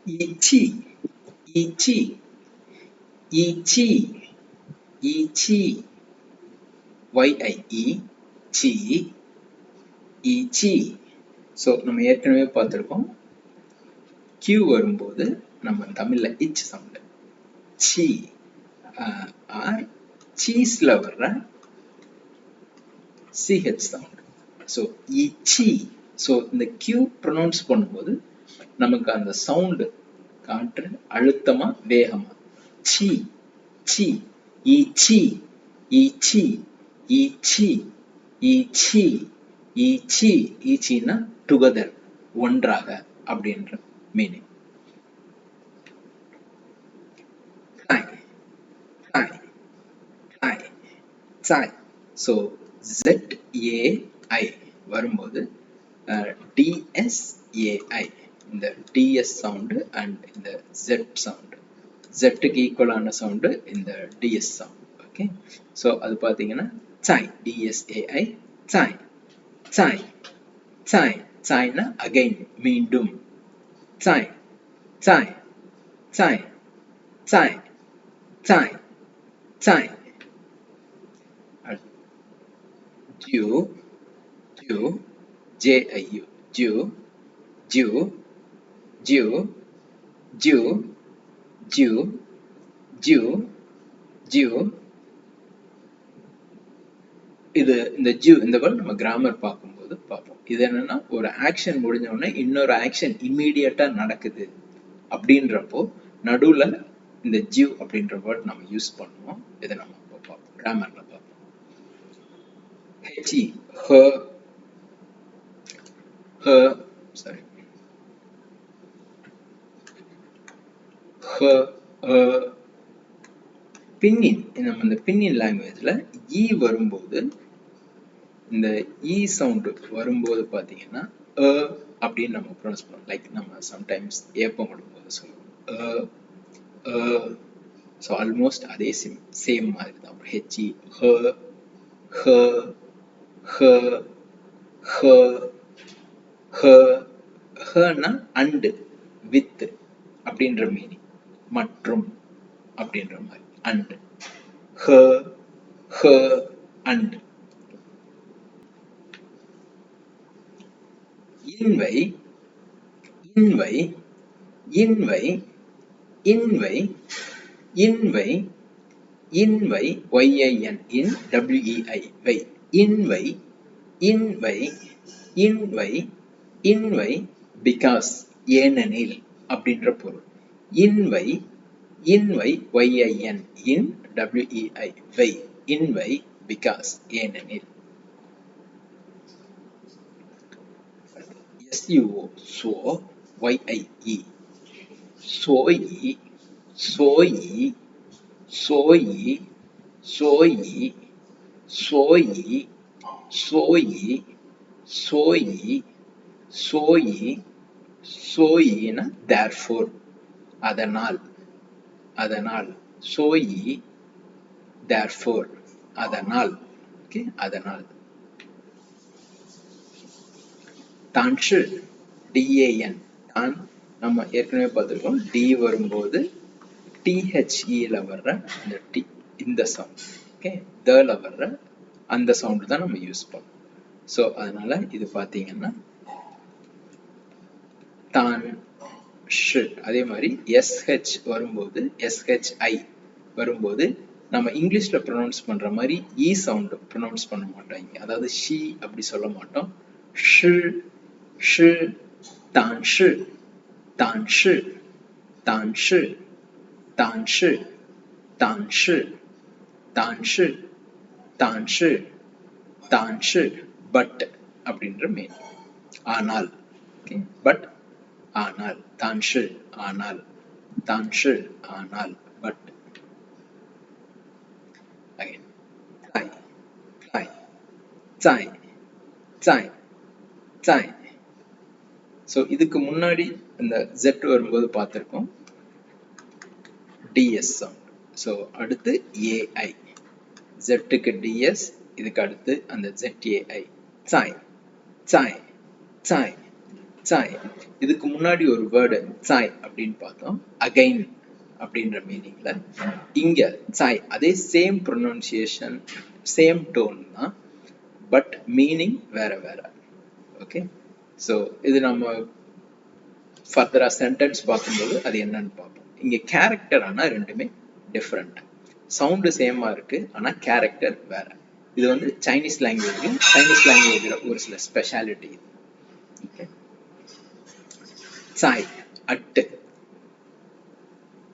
இச்சி இச்சி இச்சி இச்சி yi C இச்சி. So நம்ம ஏற்கனவே பார்த்துருக்கோம், Q வரும்போது நம்ம தமிழ்ல இச் சவுண்ட், சி ஆர் சீஸ்ல வர்ற சிஹெச் சவுண்ட். ஸோ இச்சி. ஸோ இந்த Q ப்ரொனவுன்ஸ் பண்ணும்போது நமக்கு அந்த சவுண்டு காற்று அழுத்தமா வேகமா, சி சி இச்சி இச்சி இச்சி இச்சி இச்சி. இச்சின்னா டுகெதர், ஒன்றாக அப்படின்ற மீனிங். ஸோ ZAI வரும்போது DSAI, இந்த DS சவுண்டு அண்ட் இந்த Z சவுண்டு, Zக்கு ஈக்குவலான சவுண்டு இந்த DS சவுண்ட். ஓகே, ஸோ அது பார்த்தீங்கன்னா சாய், DSAI சாய் சாய் சாய். சாய்னா அகைன், மீண்டும், Sai Sai Sai Sai Sai Sai. GU GU JIU GU GU GU GU GU GU GU. இது இந்த ஜியூ இந்த வேர்ட் நம்ம கிராமர் பார்க்கும்போது பார்ப்போம். இது என்னன்னா, ஒரு ஆக்ஷன் முடிஞ்ச உடனே இன்னொரு ஆக்ஷன் இம்மீடியட்டா நடக்குது அப்படின்றப்போ நடுவுல இந்த ஜியூ அப்படின்ற வேர்ட் நம்ம யூஸ் பண்ணுவோம். இதை நம்ம பார்ப்போம், கிராமர்ல பார்ப்போம். ஹெச்இ சாரி பின்னின், நம்ம இந்த பின்னின் லாங்குவேஜ்ல இ வரும்போது, இந்த இ சவுண்ட் வரும்போது பாத்தீங்கன்னா அப்படின்னு நம்ம ப்ரொனவுன்ஸ் பண்ணுவோம். லைக் நம்ம சம்டைம்ஸ் ஏப்பம் விடும்போது சொல்லுவோம். ஸோ ஆல்மோஸ்ட் அதே சேம் மாதிரி தான். ஹெச்இ ஹனா அண்டு, வித் அப்படின்ற மீனிங், மற்றும் அப்படின்ற மாதிரி, அண்டு அண்டு. இன்வை இன்வை இன்வை இன்வை இன்வை இன்வை YIN இன் WEI வை இன்வை இன்வை இன்வை இன்வை பிகாஸ் ஏனெனில் அப்படின்ற பொருள். இன்வை இன்வை YIN இன் WEI வை இன்வை பிகாஸ் ஏனெனில். SUO சோ YIE சோயி சோயி சோயி சோயி சோயி சோயி சோயி சோயி சோயினா therefore, அதனால் அதனால், சோயி therefore, அதனால். ஓகே, அதனால். தான்ஷு DAN, தான் நம்ம ஏற்கனவே பார்த்துருக்கோம். டி வரும்போது THEல வர்ற இந்த டி, இந்த சவுண்ட். ஓகே, தல வர்ற அந்த சவுண்ட் தான் நம்ம யூஸ் பண்ணுவோம். ஸோ அதனால இது பார்த்தீங்கன்னா தான் ஷு. அதே மாதிரி SH வரும்போது, SHI வரும்போது நம்ம இங்கிலீஷ்ல ப்ரொனவுன்ஸ் பண்ற மாதிரி இ சவுண்ட் ப்ரொனவுன்ஸ் பண்ண மாட்டோம். அதாவது ஷி அப்படி சொல்ல மாட்டோம். ஷு ஷு தான் ஷு தான் ஷு தான் ஷு தான் ஷு தான் ஷு தான் ஷு தான் ஷு தான் ஷு. பட் அப்படின்ற மீன், ஆனால். ஓகே, பட் ஆனால், தான் ஷு ஆனால், தான் ஷு ஆனால், பட். அகைன் தாய் தாய் தாய் தாய் தாய். ஸோ இதுக்கு முன்னாடி இந்த Z வரும்போது பார்த்துருக்கோம் DS சவுண்ட். ஸோ அடுத்து AI, Zக்கு DS, இதுக்கு அடுத்து அந்த ZAI. சாய் சாய் சாய் சாய். இதுக்கு முன்னாடி ஒரு வேர்டு சாய் அப்படின்னு பார்த்தோம், அகைன் அப்படின்ற மீனிங்ல. இங்க சாய் அதே சேம் ப்ரொனன்சியேஷன், சேம் டோன் தான், பட் மீனிங் வேற வேற. ஓகே, ஸோ இது நம்ம ஃபர்தரா சென்டென்ஸ் பார்க்கும்போது அது என்னன்னு பார்ப்போம். இங்க கேரக்டர் ஆனா ரெண்டுமே டிஃப்ரெண்ட். சவுண்டு சேமா இருக்கு, ஆனா கேரக்டர் வேற. இது வந்து சைனீஸ் லாங்குவேஜ்ல ஒரு சில ஸ்பெஷாலிட்டி. Okay, Sai at